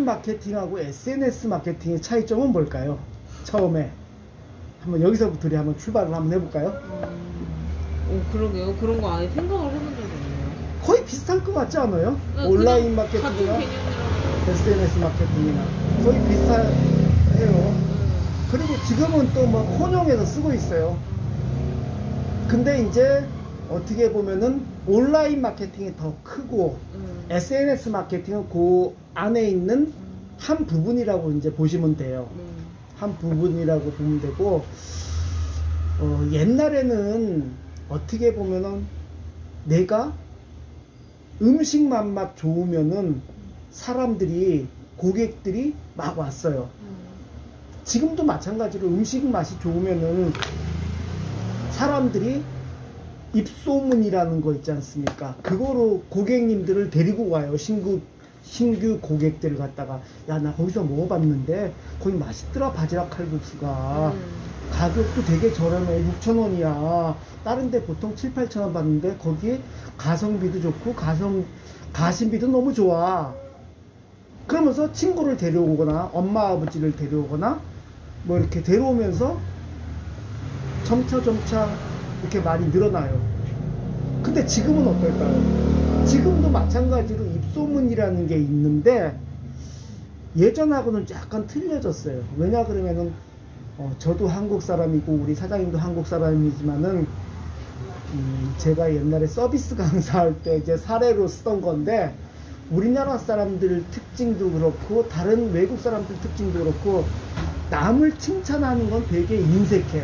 마케팅하고 SNS 마케팅의 차이점은 뭘까요? 처음에 한번 여기서부터 우리 한번 출발을 한번 해볼까요? 그러게요. 그런 거 아예 생각을 해본 적이 없네요. 거의 비슷할 것 같지 않아요? 온라인 마케팅이나 SNS 마케팅이나 거의 비슷해요. 그리고 지금은 또 뭐 혼용해서 쓰고 있어요. 근데 이제 어떻게 보면은 온라인 마케팅이 더 크고 SNS 마케팅은 그 안에 있는 한 부분이라고 이제 보시면 돼요. 한 부분이라고 보면 되고, 옛날에는 어떻게 보면은 내가 음식만 맛 좋으면은 사람들이, 고객들이 막 왔어요. 지금도 마찬가지로 음식 맛이 좋으면은 사람들이 입소문이라는 거 있지 않습니까? 그거로 고객님들을 데리고 가요. 신규 고객들을 갖다가, 야, 나 거기서 먹어봤는데 거기 맛있더라, 바지락 칼국수가. 가격도 되게 저렴해. 6,000원이야. 다른 데 보통 7, 8,000원 받는데 거기에 가성비도 좋고 가심비도 너무 좋아. 그러면서 친구를 데려오거나 엄마 아버지를 데려오거나 뭐 이렇게 데려오면서 점차 이렇게 많이 늘어나요. 근데 지금은 어떨까요? 지금도 마찬가지로 입소문이라는 게 있는데 예전하고는 약간 틀려졌어요. 왜냐 그러면은 저도 한국 사람이고 우리 사장님도 한국 사람이지만은 제가 옛날에 서비스 강사할 때 이제 사례로 쓰던 건데, 우리나라 사람들 특징도 그렇고 다른 외국 사람들 특징도 그렇고 남을 칭찬하는 건 되게 인색해.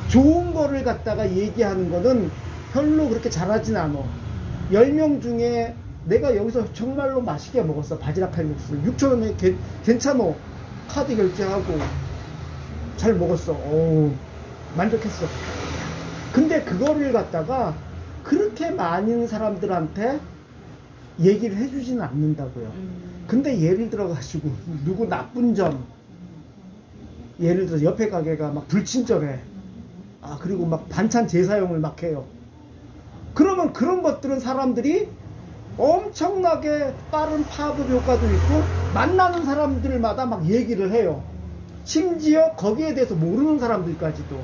좋은 거를 갖다가 얘기하는 거는 별로 그렇게 잘하진 않아. 10명 중에 내가 여기서 정말로 맛있게 먹었어. 바지락 칼국수 6,000원에 괜찮어. 카드 결제하고 잘 먹었어. 만족했어. 근데 그거를 갖다가 그렇게 많은 사람들한테 얘기를 해주지는 않는다고요. 근데 예를 들어 가지고 누구 나쁜 점, 예를 들어서 옆에 가게가 막 불친절해. 그리고 막 반찬 재사용을 막 해요. 그러면 그런 것들은 사람들이 엄청나게 빠른 파급 효과도 있고 만나는 사람들마다 막 얘기를 해요. 심지어 거기에 대해서 모르는 사람들까지도.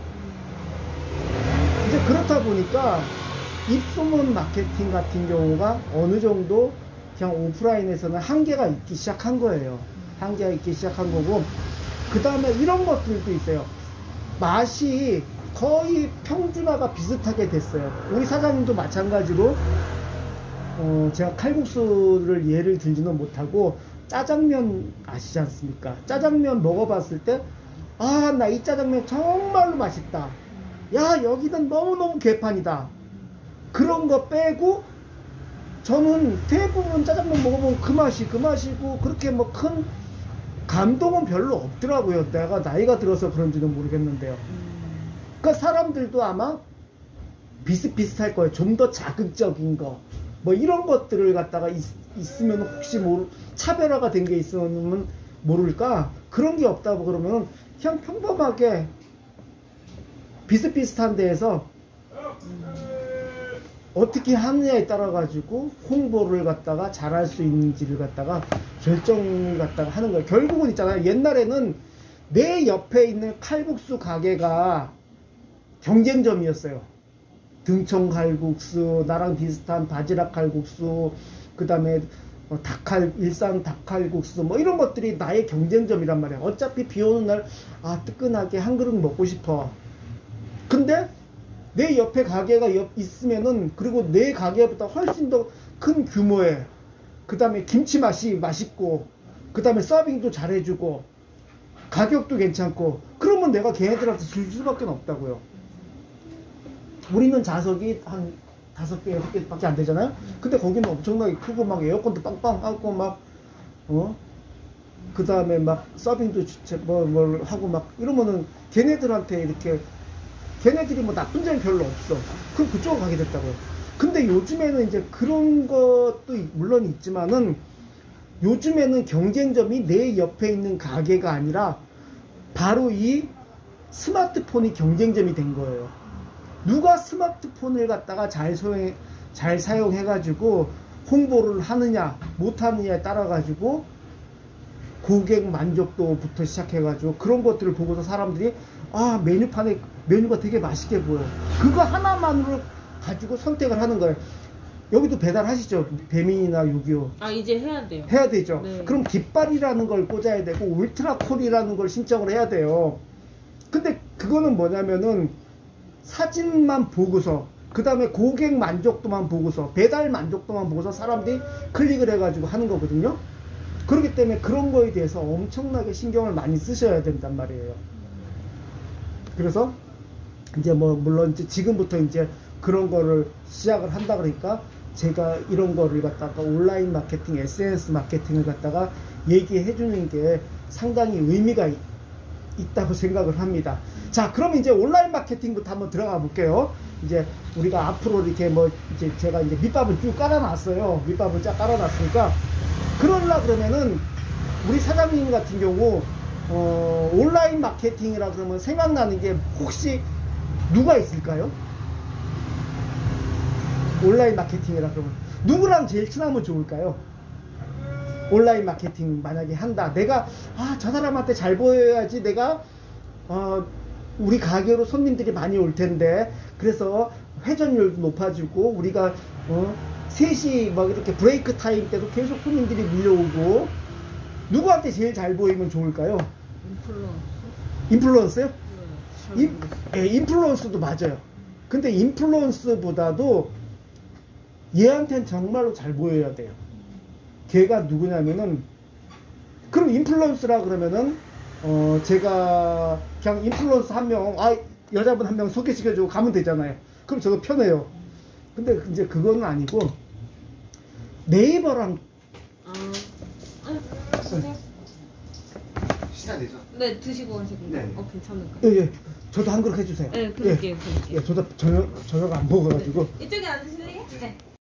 이제 그렇다 보니까 입소문 마케팅 같은 경우가 어느 정도 그냥 오프라인에서는 한계가 있기 시작한 거예요. 한계가 있기 시작한 거고, 그 다음에 이런 것들도 있어요. 맛이 거의 평준화가 비슷하게 됐어요. 우리 사장님도 마찬가지로 제가 칼국수를 예를 들지는 못하고 짜장면 아시지 않습니까? 짜장면 먹어봤을 때 나 이 짜장면 정말로 맛있다. 야, 여기는 너무너무 개판이다. 그런 거 빼고 저는 대부분 짜장면 먹어보면 그 맛이고 그렇게 뭐 큰 감동은 별로 없더라고요. 내가 나이가 들어서 그런지는 모르겠는데요. 그러니까 사람들도 아마 비슷비슷할 거예요. 좀 더 자극적인 거 뭐 이런 것들을 갖다가 있으면 혹시 차별화가 된 게 있으면 모를까? 그런 게 없다고 그러면 그냥 평범하게 비슷비슷한 데에서 어떻게 하느냐에 따라 가지고 홍보를 갖다가 잘할 수 있는지를 갖다가 결정을 갖다가 하는 거예요. 결국은 있잖아요. 옛날에는 내 옆에 있는 칼국수 가게가 경쟁점이었어요. 등청 칼국수, 나랑 비슷한 바지락 칼국수, 그 다음에 일산 닭칼국수 뭐 이런 것들이 나의 경쟁점이란 말이야. 어차피 비 오는 날 뜨끈하게 한 그릇 먹고 싶어. 근데 내 옆에 가게가 있으면은, 그리고 내 가게보다 훨씬 더 큰 규모의, 그 다음에 김치 맛이 맛있고, 그 다음에 서빙도 잘해주고 가격도 괜찮고, 그러면 내가 걔네들한테 줄 수밖에 없다고요. 우리는 좌석이 한 5개, 6개밖에 안 되잖아요. 근데 거기는 엄청나게 크고 막 에어컨도 빵빵하고 막 그 다음에 막 서빙도 뭘 하고 막 이러면은 걔네들한테 이렇게, 걔네들이 뭐 나쁜 점이 별로 없어. 그럼 그쪽으로 가게 됐다고요. 근데 요즘에는 이제 그런 것도 물론 있지만은, 요즘에는 경쟁점이 내 옆에 있는 가게가 아니라 바로 이 스마트폰이 경쟁점이 된 거예요. 누가 스마트폰을 갖다가 잘 사용해 가지고 홍보를 하느냐 못 하느냐에 따라 가지고 고객 만족도부터 시작해가지고 그런 것들을 보고서 사람들이 아 메뉴판에 메뉴가 되게 맛있게 보여. 그거 하나만으로 가지고 선택을 하는 거예요. 여기도 배달하시죠? 배민이나 625. 아 이제 해야 돼요. 해야 되죠. 네. 그럼 깃발이라는 걸 꽂아야 되고 울트라콜이라는 걸 신청을 해야 돼요. 근데 그거는 뭐냐면은 사진만 보고서 그 다음에 고객 만족도만 보고서 배달 만족도만 보고서 사람들이 클릭을 해가지고 하는 거거든요. 그렇기 때문에 그런 거에 대해서 엄청나게 신경을 많이 쓰셔야 된단 말이에요. 그래서 이제 뭐 물론 이제 지금부터 이제 그런 거를 시작을 한다 그러니까 제가 이런 거를 갖다가 온라인 마케팅, SNS 마케팅을 갖다가 얘기해 주는 게 상당히 의미가 있다고 생각을 합니다. 자, 그럼 이제 온라인 마케팅부터 한번 들어가 볼게요. 이제 우리가 앞으로 이렇게 뭐 이제 제가 이제 밑밥을 쭉 깔아놨어요. 밑밥을 쫙 깔아놨으니까 그러려 그러면은 우리 사장님 같은 경우 온라인 마케팅이라 그러면 생각나는 게 혹시 누가 있을까요? 온라인 마케팅이라 그러면 누구랑 제일 친하면 좋을까요? 온라인 마케팅 만약에 한다. 내가 저 사람한테 잘 보여야지 내가 우리 가게로 손님들이 많이 올 텐데 그래서 회전율도 높아지고 우리가 3시 막 이렇게 브레이크 타임 때도 계속 손님들이 밀려오고 누구한테 제일 잘 보이면 좋을까요? 인플루언서요? 네, 인플루언서도 맞아요. 근데 인플루언서보다도 얘한테는 정말로 잘 보여야 돼요. 걔가 누구냐면은 그럼 인플루언서라 그러면은 제가 그냥 인플루언서 한 명 여자분 한 명 소개시켜주고 가면 되잖아요. 그럼 저도 편해요. 근데 이제 그거는 아니고 네이버랑 시사 되죠? 네 드시고 가시고. 네. 괜찮을까요? 예, 저도 한 그릇 해주세요. 네 그럴게요. 예, 저도 저녁 안 먹어가지고. 네. 이쪽에 앉으실래요? 네.